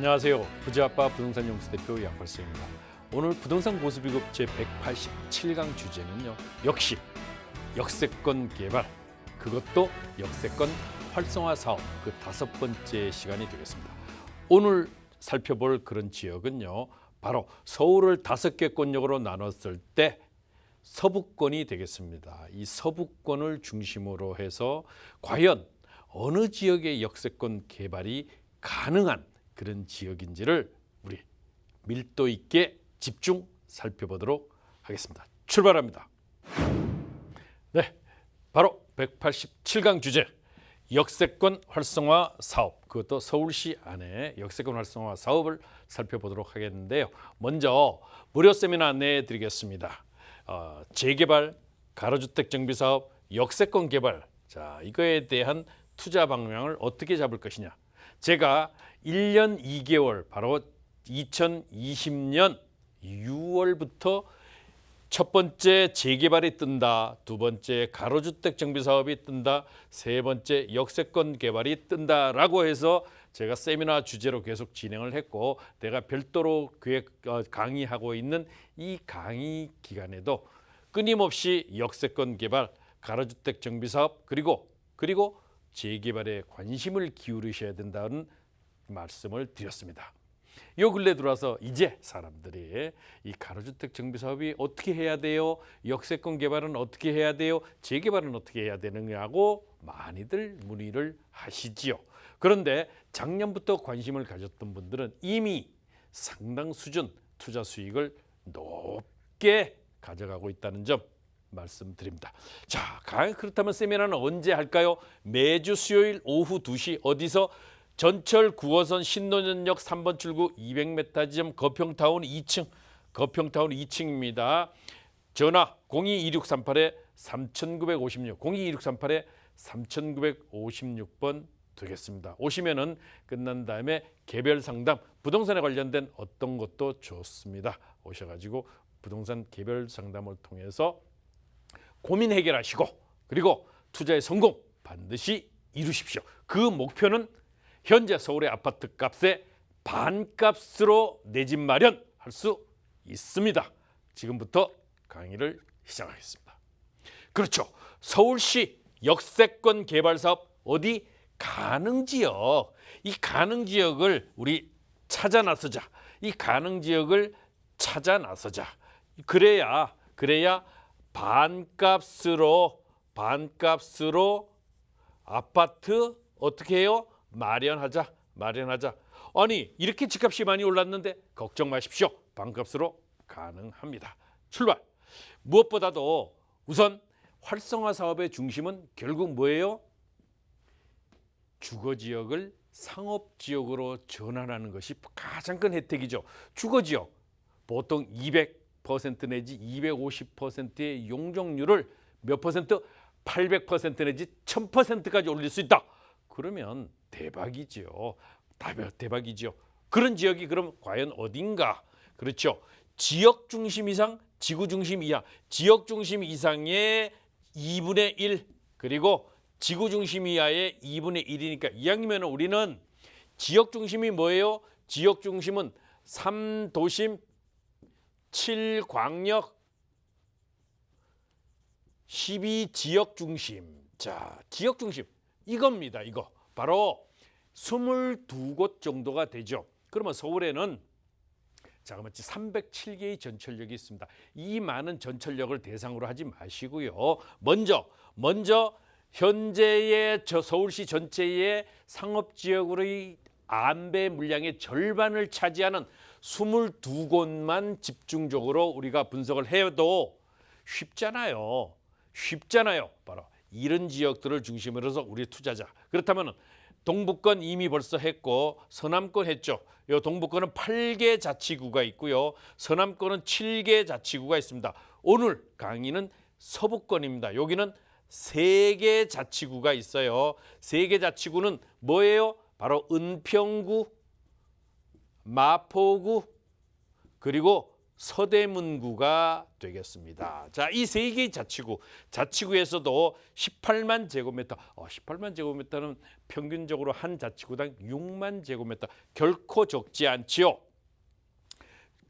안녕하세요. 부자아빠 부동산 연구소 대표 양펄스입니다. 오늘 부동산 고수비급 제187강 주제는요. 역시 역세권 개발, 그것도 역세권 활성화 사업 그 5번째 시간이 되겠습니다. 오늘 살펴볼 그런 지역은요. 바로 서울을 5개 권역으로 나눴을 때 서부권이 되겠습니다. 이 서부권을 중심으로 해서 과연 어느 지역의 역세권 개발이 가능한 그런 지역인지를 우리 밀도 있게 집중 살펴보도록 하겠습니다. 출발합니다. 네, 바로 187강 주제 역세권 활성화 사업, 그것도 서울시 안에 역세권 활성화 사업을 살펴보도록 하겠는데요. 먼저 무료 세미나 안내해 드리겠습니다. 재개발, 가로주택 정비 사업, 역세권 개발, 자 이거에 대한 투자 방향을 어떻게 잡을 것이냐. 제가 1년 2개월 바로 2020년 6월부터 첫 번째 재개발이 뜬다, 두 번째 가로주택 정비 사업이 뜬다, 세 번째 역세권 개발이 뜬다라고 해서 제가 세미나 주제로 계속 진행을 했고, 내가 별도로 강의하고 있는 이 강의 기간에도 끊임없이 역세권 개발, 가로주택 정비 사업 그리고 재개발에 관심을 기울이셔야 된다는 말씀을 드렸습니다. 요 근래 들어와서 이제 사람들이 이 가로주택 정비 사업이 어떻게 해야 돼요? 역세권 개발은 어떻게 해야 돼요? 재개발은 어떻게 해야 되느냐고 많이들 문의를 하시지요. 그런데 작년부터 관심을 가졌던 분들은 이미 상당 수준 투자 수익을 높게 가져가고 있다는 점 말씀드립니다. 자, 그렇다면 세미나는 언제 할까요? 매주 수요일 오후 2시 어디서? 전철 9호선 신논현역 3번 출구 200m 지점 거평타운 2층, 거평타운 2층입니다. 전화 022638-3956, 022638-3956번 되겠습니다. 오시면은 끝난 다음에 개별 상담, 부동산에 관련된 어떤 것도 좋습니다. 오셔가지고 부동산 개별 상담을 통해서 고민 해결하시고 그리고 투자의 성공 반드시 이루십시오. 그 목표는 현재 서울의 아파트 값의 반값으로 내 집 마련할 수 있습니다. 지금부터 강의를 시작하겠습니다. 그렇죠. 서울시 역세권 개발 사업 어디? 가능지역. 이 가능지역을 우리 찾아 나서자. 이 가능지역을 찾아 나서자. 그래야 반값으로 아파트 어떻게 해요? 마련하자. 아니 이렇게 집값이 많이 올랐는데 걱정 마십시오. 반값으로 가능합니다. 출발. 무엇보다도 우선 활성화 사업의 중심은 결국 뭐예요? 주거지역을 상업지역으로 전환하는 것이 가장 큰 혜택이죠. 주거지역 보통 200% 내지 250%의 용적률을 몇 퍼센트? 800% 내지 1000%까지 올릴 수 있다. 그러면 대박이죠. 대박이죠. 그런 지역이 그럼 과연 어딘가? 그렇죠. 지역 중심 이상, 지구 중심 이하. 지역 중심 이상의 2분의 1 그리고 지구 중심 이하의 2분의 1이니까 이왕이면 우리는 지역 중심이 뭐예요? 지역 중심은 3도심, 7광역, 12지역 중심. 자, 지역 중심 이겁니다. 이거 바로 22곳 정도가 되죠. 그러면 서울에는 자그마치 307개의 전철역이 있습니다. 이 많은 전철역을 대상으로 하지 마시고요. 먼저 현재의 서울시 전체의 상업지역으로의 안배 물량의 절반을 차지하는 22곳만 집중적으로 우리가 분석을 해도 쉽잖아요. 바로 이런 지역들을 중심으로 해서 우리 투자자. 그렇다면 동북권 이미 벌써 했고 서남권 했죠. 이 동북권은 8개 자치구가 있고요. 서남권은 7개 자치구가 있습니다. 오늘 강의는 서부권입니다. 여기는 3개 자치구가 있어요. 3개 자치구는 뭐예요? 바로 은평구, 마포구, 그리고 서대문구가 되겠습니다. 자, 이 세 개의 자치구에서도 18만 제곱미터, 18만 제곱미터는 평균적으로 한 자치구당 6만 제곱미터, 결코 적지 않지요.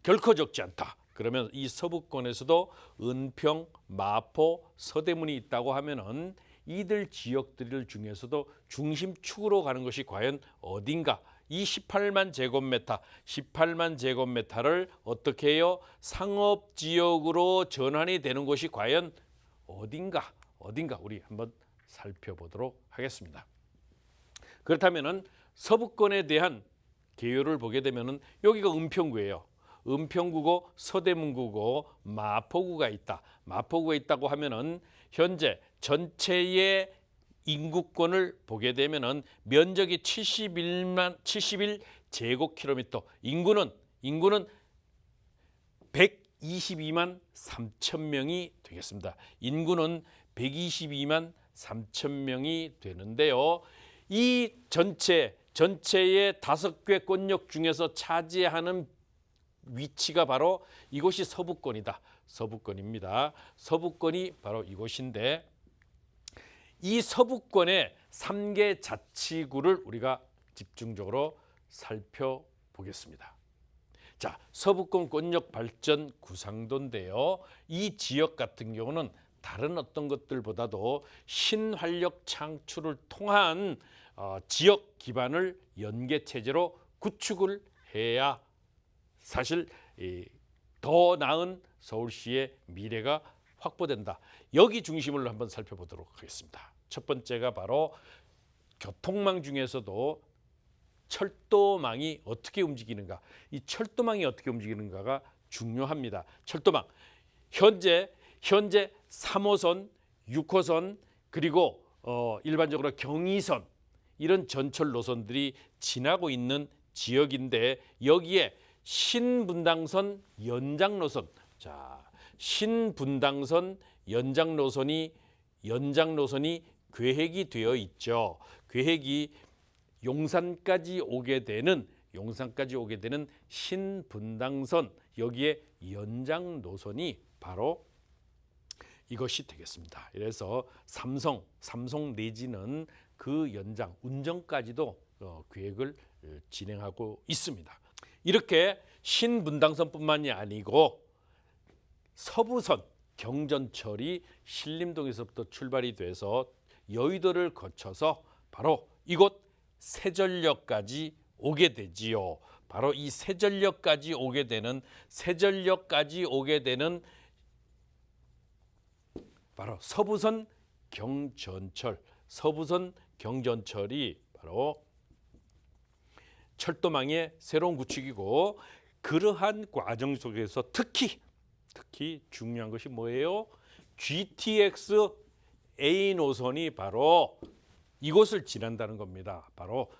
결코 적지 않다. 그러면 이 서부권에서도 은평, 마포, 서대문이 있다고 하면은 이들 지역들 중에서도 중심축으로 가는 것이 과연 어딘가? 이 18만 제곱미터를 어떻게 해요? 상업지역으로 전환이 되는 곳이 과연 어딘가 우리 한번 살펴보도록 하겠습니다. 그렇다면은 서부권에 대한 개요를 보게 되면은 여기가 은평구예요. 은평구고 서대문구고 마포구가 있다. 마포구가 있다고 하면은 현재 전체의 인구권을 보게 되면은 면적이 71 제곱킬로미터, 인구는 122만 3천 명이 되겠습니다. 인구는 122만 3천 명이 되는데요. 이 전체의 5개 권역 중에서 차지하는 위치가 바로 이곳이 서부권이다. 서부권입니다. 서부권이 바로 이곳인데 이 서부권의 3개 자치구를 우리가 집중적으로 살펴보겠습니다. 자, 서부권 권역 발전 구상도인데요. 이 지역 같은 경우는 다른 어떤 것들보다도 신활력 창출을 통한 지역 기반을 연계 체제로 구축을 해야 사실 더 나은 서울시의 미래가 확보된다. 여기 중심을 한번 살펴보도록 하겠습니다. 첫 번째가 바로 교통망 중에서도 철도망이 어떻게 움직이는가. 이 철도망이 어떻게 움직이는가가 중요합니다. 철도망. 현재 3호선, 6호선 그리고 일반적으로 경의선 이런 전철 노선들이 지나고 있는 지역인데 여기에 신분당선 연장 노선. 자, 신분당선 연장 노선이 계획이 되어 있죠. 계획이 용산까지 오게 되는 신분당선 여기에 연장 노선이 바로 이것이 되겠습니다. 그래서 삼성 내지는 그 연장 운정까지도 계획을 진행하고 있습니다. 이렇게 신분당선뿐만이 아니고 서부선 경전철이 신림동에서부터 출발이 돼서 여의도를 거쳐서 바로 이곳 세전역까지 오게 되지요. 바로 이 세전역까지 오게 되는 바로 서부선 경전철이 바로 철도망의 새로운 구축이고 그러한 과정 속에서 특히 중요한 것이 뭐예요? GTX A 노선이 바로 이곳을 지난다는 겁니다. 바로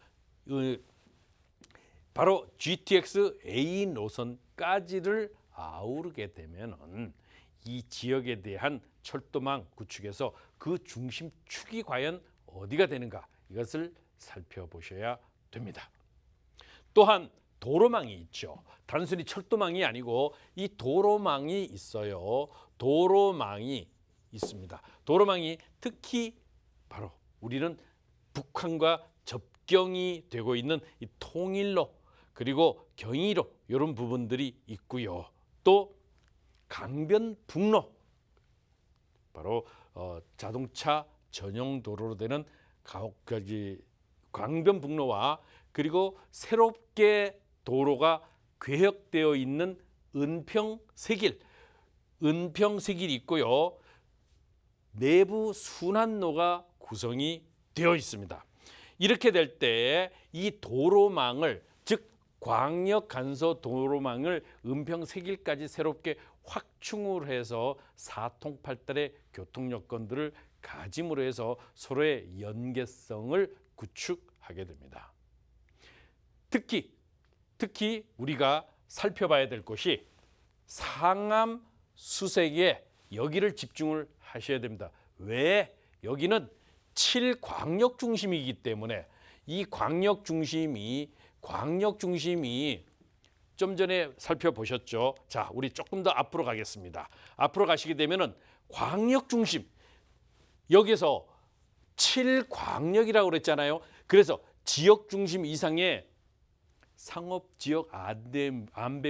GTX A 노선까지를 아우르게 되면은 이 지역에 대한 철도망 구축에서 그 중심축이 과연 어디가 되는가 이것을 살펴보셔야 됩니다. 또한 도로망이 있죠. 단순히 철도망이 아니고 이 도로망이 있어요. 도로망이 있습니다. 도로망이 특히 바로 우리는 북한과 접경이 되고 있는 이 통일로 그리고 경의로 이런 부분들이 있고요. 또 강변북로 바로 자동차 전용 도로로 되는 강변북로와 그리고 새롭게 도로가 계획되어 있는 은평세길이 있고요. 내부 순환로가 구성이 되어 있습니다. 이렇게 될 때 이 도로망을 즉 광역간서 도로망을 은평세길까지 새롭게 확충을 해서 사통팔달의 교통 여건들을 가짐으로 해서 서로의 연계성을 구축하게 됩니다. 특히 우리가 살펴봐야 될 것이 상암 수색에 여기를 집중을 하셔야 됩니다. 왜? 여기는 7광역 중심이기 때문에 이 광역 중심이 좀 전에 살펴보셨죠. 자, 우리 조금 더 앞으로 가겠습니다. 앞으로 가시게 되면은 광역 중심, 여기서 7광역이라고 그랬잖아요. 그래서 지역 중심 이상의 상업 지역 안배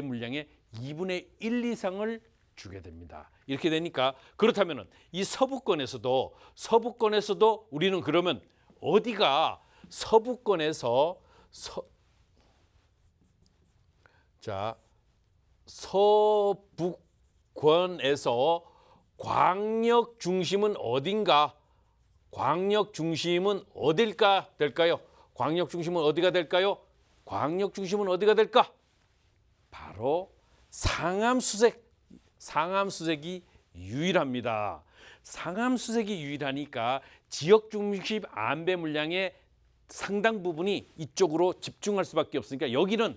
물량의 2분의 1 이상을 주게 됩니다. 이렇게 되니까 그렇다면은 이 서부권에서도 우리는 그러면 어디가 서부권에서 서부권에서 광역 중심은 어딘가? 광역 중심은 어딜까 될까요? 광역 중심은 어디가 될까요? 광역 중심은 어디가 될까? 바로 상암수색이 유일합니다. 상암수색이 유일하니까 지역 중심 안배 물량의 상당 부분이 이쪽으로 집중할 수밖에 없으니까 여기는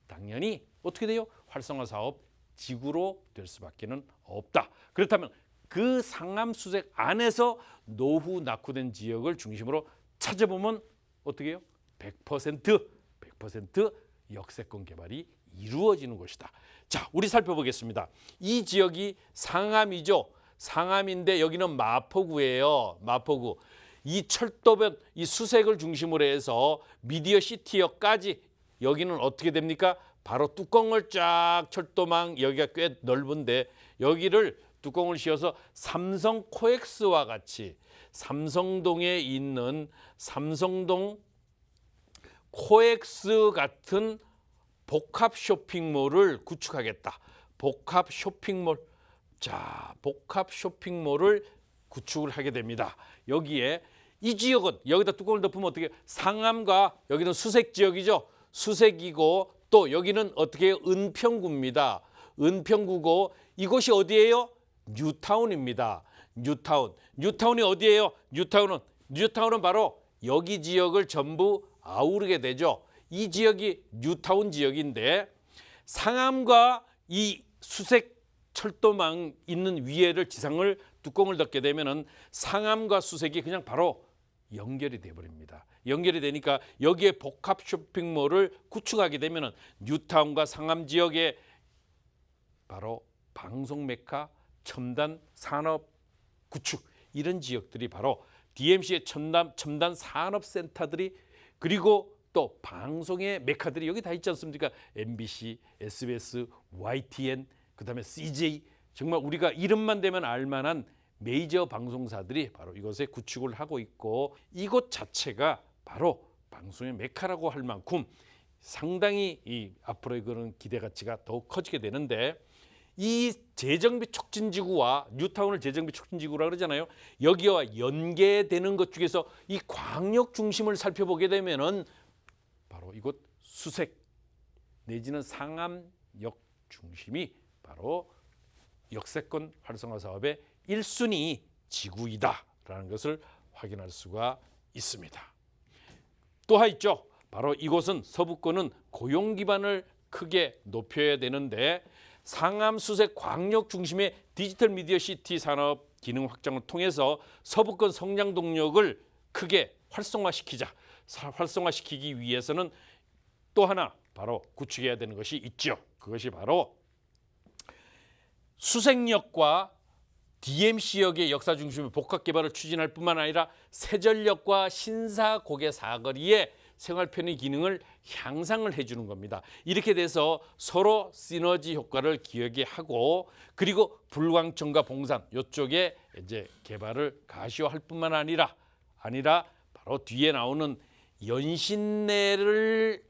당연히 어떻게 돼요? 활성화 사업 지구로 될 수밖에는 없다. 그렇다면 그 상암수색 안에서 노후 낙후된 지역을 중심으로 찾아보면 어떻게 해요? 100% 역세권 개발이 이루어지는 것이다. 자, 우리 살펴보겠습니다. 이 지역이 상암이죠. 상암인데 여기는 마포구예요. 마포구. 이 철도변, 이 수색을 중심으로 해서 미디어 시티역까지 여기는 어떻게 됩니까? 바로 뚜껑을 쫙 철도망, 여기가 꽤 넓은데 여기를 뚜껑을 씌워서 삼성 코엑스와 같이 삼성동에 있는 삼성동 코엑스 같은 복합 쇼핑몰을 구축하겠다. 복합 쇼핑몰. 자, 복합 쇼핑몰을 구축을 하게 됩니다. 여기에 이 지역은 여기다 뚜껑을 덮으면 어떻게 상암과 여기는 수색 지역이죠. 수색이고 또 여기는 어떻게 은평구입니다. 은평구고 이곳이 어디예요? 뉴타운입니다. 뉴타운이 어디예요? 뉴타운은 바로 여기 지역을 전부 아우르게 되죠. 이 지역이 뉴타운 지역인데 상암과 이 수색 철도망 있는 위에를 지상을 뚜껑을 덮게 되면은 상암과 수색이 그냥 바로 연결이 돼 버립니다. 연결이 되니까 여기에 복합 쇼핑몰을 구축하게 되면은 뉴타운과 상암 지역에 바로 방송 메카 첨단 산업 구축 이런 지역들이 바로 DMC의 첨단 산업센터들이 그리고 또 방송의 메카들이 여기 다 있지 않습니까? MBC, SBS, YTN, 그다음에 CJ 정말 우리가 이름만 대면 알만한 메이저 방송사들이 바로 이곳에 구축을 하고 있고 이곳 자체가 바로 방송의 메카라고 할 만큼 상당히 이 앞으로의 그런 기대 가치가 더욱 커지게 되는데 이 재정비 촉진지구와 뉴타운을 재정비 촉진지구라 그러잖아요. 여기와 연계되는 것 중에서 이 광역 중심을 살펴보게 되면은 바로 이곳 수색 내지는 상암역 중심이 바로 역세권 활성화 사업의 1순위 지구이다라는 것을 확인할 수가 있습니다. 또 하나 있죠. 바로 이곳은 서부권은 고용 기반을 크게 높여야 되는데 상암 수색 광역 중심의 디지털 미디어 시티 산업 기능 확장을 통해서 서부권 성장 동력을 크게 활성화시키기 위해서는 또 하나 바로 구축해야 되는 것이 있죠. 그것이 바로 수색역과 DMC역의 역사 중심의 복합 개발을 추진할 뿐만 아니라 세전역과 신사고개 사거리의 생활 편의 기능을 향상을 해주는 겁니다. 이렇게 돼서 서로 시너지 효과를 기억에 하고 그리고 불광천과 봉산 이쪽에 이제 개발을 가시화할 뿐만 아니라 바로 뒤에 나오는 연신내를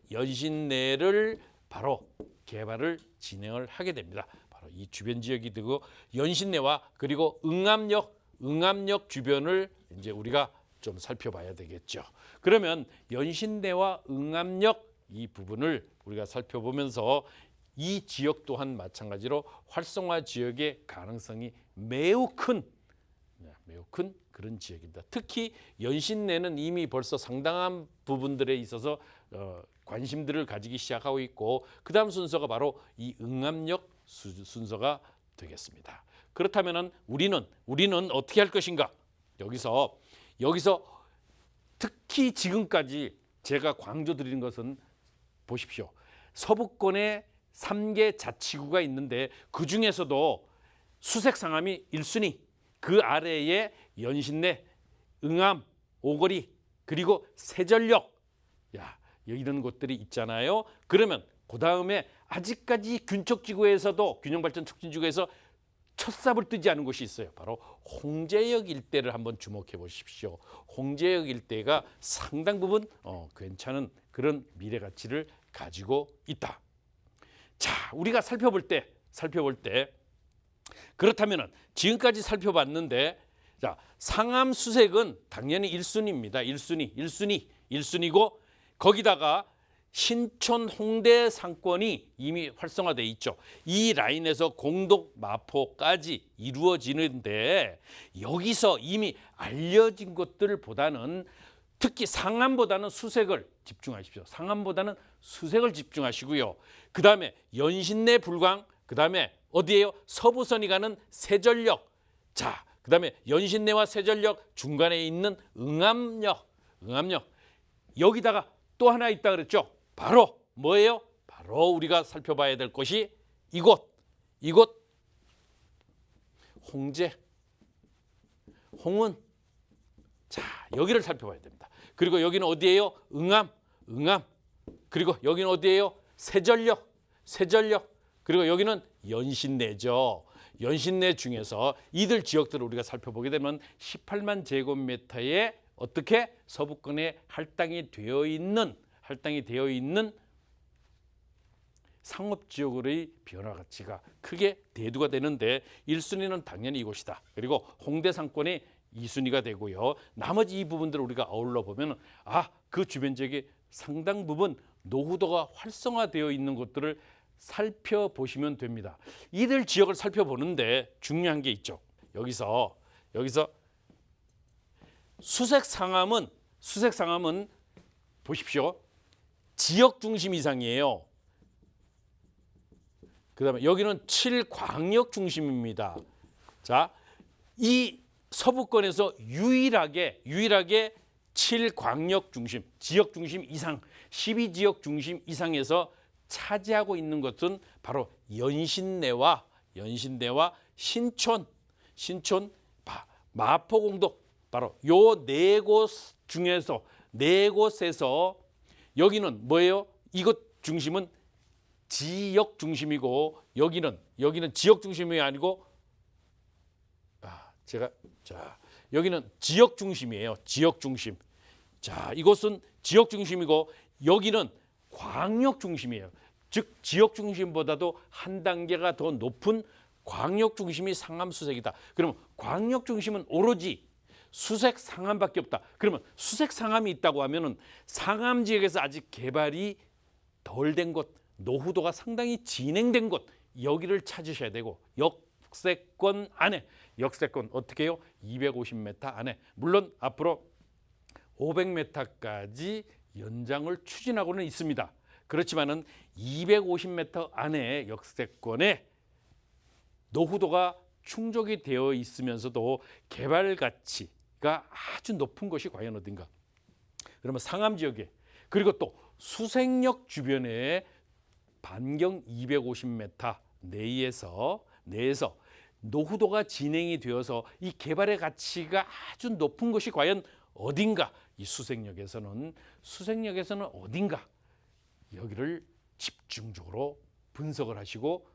바로 개발을 진행을 하게 됩니다. 바로 이 주변 지역이 되고 연신내와 그리고 응암역 주변을 이제 우리가 좀 살펴봐야 되겠죠. 그러면 연신내와 응암역 이 부분을 우리가 살펴보면서 이 지역 또한 마찬가지로 활성화 지역의 가능성이 매우 큰 그런 지역입니다. 특히 연신내는 이미 벌써 상당한 부분들에 있어서 관심들을 가지기 시작하고 있고 그 다음 순서가 바로 이 응암역 순서가 되겠습니다. 그렇다면 우리는 어떻게 할 것인가? 여기서 특히 지금까지 제가 강조드리는 것은 보십시오. 서부권에 3개 자치구가 있는데 그중에서도 수색상암이 1순위, 그 아래에 연신내, 응암, 오거리, 그리고 세전력, 야, 이런 곳들이 있잖아요. 그러면 그 다음에 아직까지 균척지구에서도 균형발전촉진지구에서 첫 삽을 뜨지 않은 곳이 있어요. 바로 홍제역 일대를 한번 주목해 보십시오. 홍제역 일대가 상당 부분 괜찮은 그런 미래 가치를 가지고 있다. 자, 우리가 살펴볼 때 그렇다면은 지금까지 살펴봤는데, 자, 상암 수색은 당연히 1순위입니다. 1순위고 거기다가 신촌 홍대 상권이 이미 활성화돼 있죠. 이 라인에서 공덕 마포까지 이루어지는데 여기서 이미 알려진 것들보다는 특히 상암보다는 수색을 집중하십시오. 상암보다는 수색을 집중하시고요. 그 다음에 연신내 불광, 그 다음에 어디예요? 서부선이 가는 세전력. 자, 그 다음에 연신내와 세전력 중간에 있는 응암역. 여기다가 또 하나 있다 그랬죠. 바로 뭐예요? 바로 우리가 살펴봐야 될 것이 이곳 홍제, 홍은. 자, 여기를 살펴봐야 됩니다. 그리고 여기는 어디예요? 응암. 그리고 여기는 어디예요? 세전력. 그리고 여기는 연신내죠. 연신내 중에서 이들 지역들을 우리가 살펴보게 되면 18만 제곱미터의 어떻게 서부권에 할당이 되어 있는 상업지역으로의 변화 가치가 크게 대두가 되는데 1순위는 당연히 이곳이다. 그리고 홍대 상권이 2순위가 되고요. 나머지 이 부분들을 우리가 아울러 보면 그 주변 지역에 상당 부분 노후도가 활성화되어 있는 것들을 살펴보시면 됩니다. 이들 지역을 살펴보는데 중요한 게 있죠. 여기서 수색상암은 보십시오. 지역 중심 이상이에요. 그다음에 여기는 7광역 중심입니다. 자, 이 서부권에서 유일하게 7광역 중심, 지역 중심 이상, 12지역 중심 이상에서 차지하고 있는 것은 바로 연신내와 신촌, 마포공덕, 바로 요 네 곳 중에서 네 곳에서 여기는 뭐예요? 이것 중심은 지역 중심이고 여기는 지역 중심이 아니고 여기는 지역 중심이에요. 지역 중심. 자, 이곳은 지역 중심이고 여기는 광역 중심이에요. 즉 지역 중심보다도 한 단계가 더 높은 광역 중심이 상암 수색이다. 그러면 광역 중심은 오로지 수색 상암밖에 없다. 그러면 수색 상암이 있다고 하면은 상암 지역에서 아직 개발이 덜 된 곳, 노후도가 상당히 진행된 곳, 여기를 찾으셔야 되고 역세권 안에, 역세권 어떻게 해요? 250m 안에. 물론 앞으로 500m까지 연장을 추진하고는 있습니다. 그렇지만은 250m 안에 역세권에 노후도가 충족이 되어 있으면서도 개발 가치가 아주 높은 것이 과연 어딘가? 그러면 상암 지역에, 그리고 또 수색역 주변에 반경 250m 내에서 노후도가 진행이 되어서 이 개발의 가치가 아주 높은 것이 과연 어딘가? 이 수색역에서는 어딘가? 여기를 집중적으로 분석을 하시고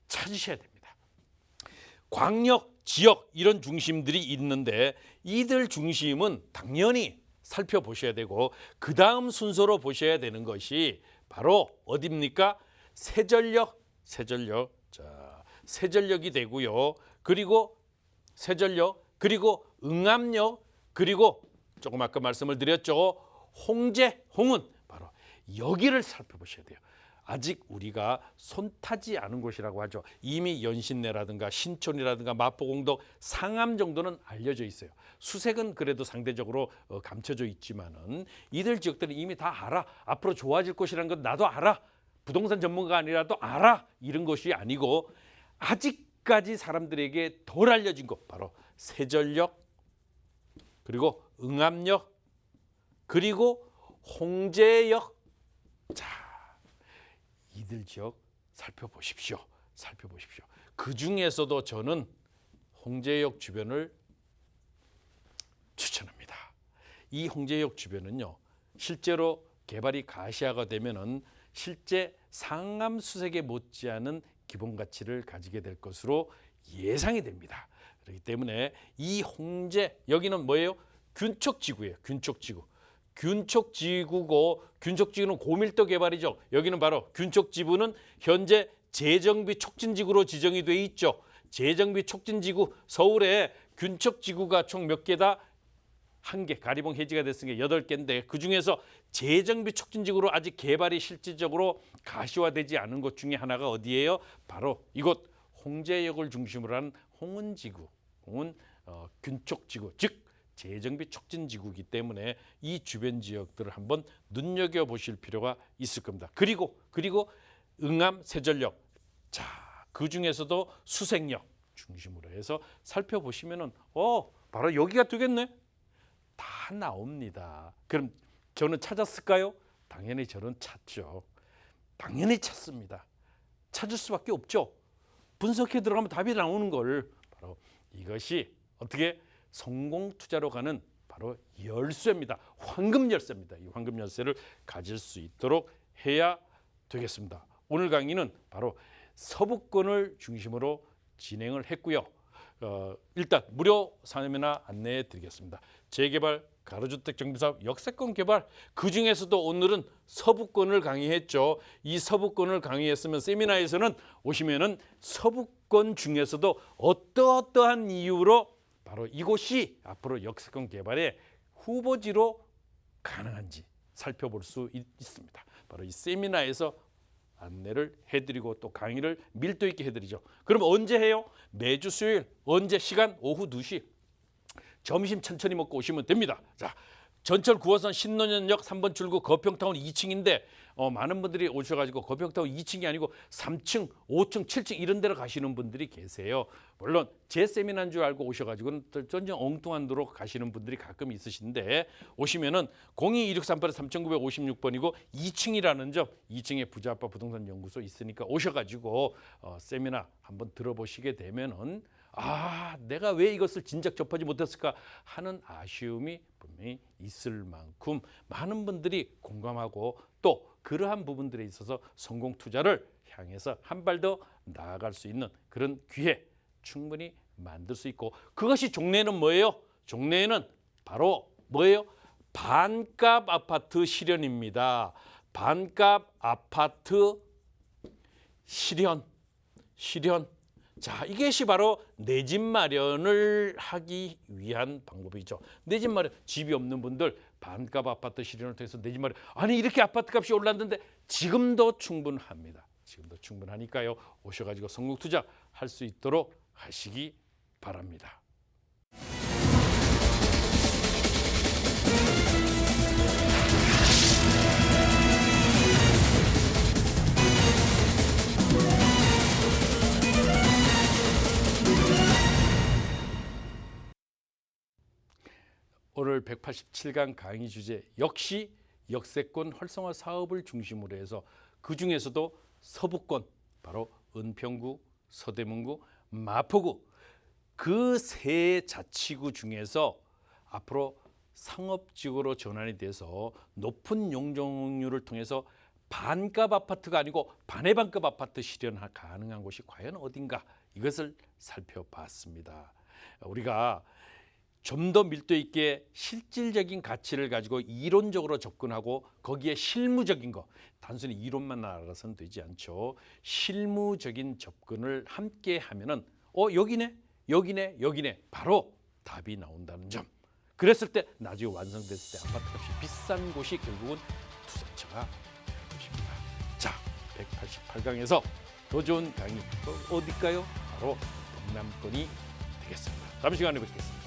찾으셔야 됩니다. 광역, 지역 이런 중심들이 있는데 이들 중심은 당연히 살펴보셔야 되고 그 다음 순서로 보셔야 되는 것이 바로 어디입니까? 세전력. 자, 세전력이 되고요. 그리고 세전력, 그리고 응암역, 그리고 조금 아까 말씀을 드렸죠. 홍제, 홍은 바로 여기를 살펴보셔야 돼요. 아직 우리가 손타지 않은 곳이라고 하죠. 이미 연신내라든가 신촌이라든가 마포공덕, 상암 정도는 알려져 있어요. 수색은 그래도 상대적으로 감춰져 있지만은 이들 지역들은 이미 다 알아. 앞으로 좋아질 곳이라는 건 나도 알아. 부동산 전문가가 아니라도 알아. 이런 것이 아니고 아직까지 사람들에게 덜 알려진 것, 바로 세전력, 그리고 응암역, 그리고 홍제역. 자, 이들 지역 살펴보십시오. 그 중에서도 저는 홍제역 주변을 추천합니다. 이 홍제역 주변은요, 실제로 개발이 가시화가 되면은 실제 상암 수색에 못지않은 기본 가치를 가지게 될 것으로 예상이 됩니다. 그렇기 때문에 이 홍제, 여기는 뭐예요? 균촉지구예요. 균촉지구고, 균촉지구는 고밀도 개발이죠. 여기는 바로 균촉지구는 현재 재정비 촉진지구로 지정이 돼 있죠. 재정비 촉진지구, 서울에 균촉지구가 총 몇 개다? 1개, 가리봉 해지가 됐으니까 8개인데 그중에서 재정비 촉진지구로 아직 개발이 실질적으로 가시화되지 않은 곳 중에 하나가 어디예요? 바로 이곳 홍제역을 중심으로 한 홍은지구, 균촉지구, 즉 재정비 촉진지구이기 때문에 이 주변 지역들을 한번 눈여겨보실 필요가 있을 겁니다. 그리고 응암, 세전역, 자, 그중에서도 수색역 중심으로 해서 살펴보시면은 바로 여기가 되겠네. 다 나옵니다. 그럼 저는 찾았을까요? 당연히 저는 찾죠. 당연히 찾습니다. 찾을 수밖에 없죠. 분석해 들어가면 답이 나오는 걸. 바로 이것이 어떻게 성공 투자로 가는 바로 열쇠입니다. 황금 열쇠입니다. 이 황금 열쇠를 가질 수 있도록 해야 되겠습니다. 오늘 강의는 바로 서부권을 중심으로 진행을 했고요. 일단 무료 세미나 안내해 드리겠습니다. 재개발, 가로주택 정비사업, 역세권 개발, 그중에서도 오늘은 서부권을 강의했죠. 이 서부권을 강의했으면 세미나에서는 오시면은 서부권 중에서도 어떠한 이유로 바로 이곳이 앞으로 역세권 개발의 후보지로 가능한지 살펴볼 수 있습니다. 바로 이 세미나에서 안내를 해드리고 또 강의를 밀도 있게 해드리죠. 그럼 언제 해요? 매주 수요일. 언제? 시간 오후 2시. 점심 천천히 먹고 오시면 됩니다. 자, 전철 9호선 신논현역 3번 출구 거평타운 2층인데 많은 분들이 오셔가지고 거평타운 2층이 아니고 3층, 5층, 7층 이런 데로 가시는 분들이 계세요. 물론 제 세미나인 줄 알고 오셔가지고는 전혀 엉뚱한 데로 가시는 분들이 가끔 있으신데 오시면은 02-2638-3956번이고 2층이라는 점, 2층에 부자아빠 부동산 연구소 있으니까 오셔가지고 세미나 한번 들어보시게 되면은 내가 왜 이것을 진작 접하지 못했을까 하는 아쉬움이 분명히 있을 만큼 많은 분들이 공감하고 또 그러한 부분들에 있어서 성공 투자를 향해서 한 발 더 나아갈 수 있는 그런 기회 충분히 만들 수 있고, 그것이 종래는 뭐예요? 종래는 바로 뭐예요? 반값 아파트 실현입니다. 반값 아파트 실현. 자, 이것이 바로 내 집 마련을 하기 위한 방법이죠. 내 집 마련, 집이 없는 분들 반값 아파트 실현을 통해서 내 집 마련. 아니 이렇게 아파트 값이 올랐는데 지금도 충분합니다. 지금도 충분하니까요. 오셔가지고 성공 투자 할 수 있도록 하시기 바랍니다. 오늘 187강 강의 주제 역시 역세권 활성화 사업을 중심으로 해서 그중에서도 서부권, 바로 은평구, 서대문구, 마포구 그 세 자치구 중에서 앞으로 상업지구로 전환이 돼서 높은 용적률을 통해서 반값 아파트가 아니고 반의 반값 아파트 실현 가능한 곳이 과연 어딘가, 이것을 살펴봤습니다. 우리가 좀 더 밀도 있게 실질적인 가치를 가지고 이론적으로 접근하고 거기에 실무적인 거, 단순히 이론만 알아서는 되지 않죠. 실무적인 접근을 함께 하면은 여기네 바로 답이 나온다는 점. 그랬을 때 나중에 완성됐을 때 아파트 값이 비싼 곳이 결국은 투자처가 될 것입니다. 자, 188강에서 더 좋은 강의 어딜까요? 바로 동남권이 되겠습니다. 다음 시간에 뵙겠습니다.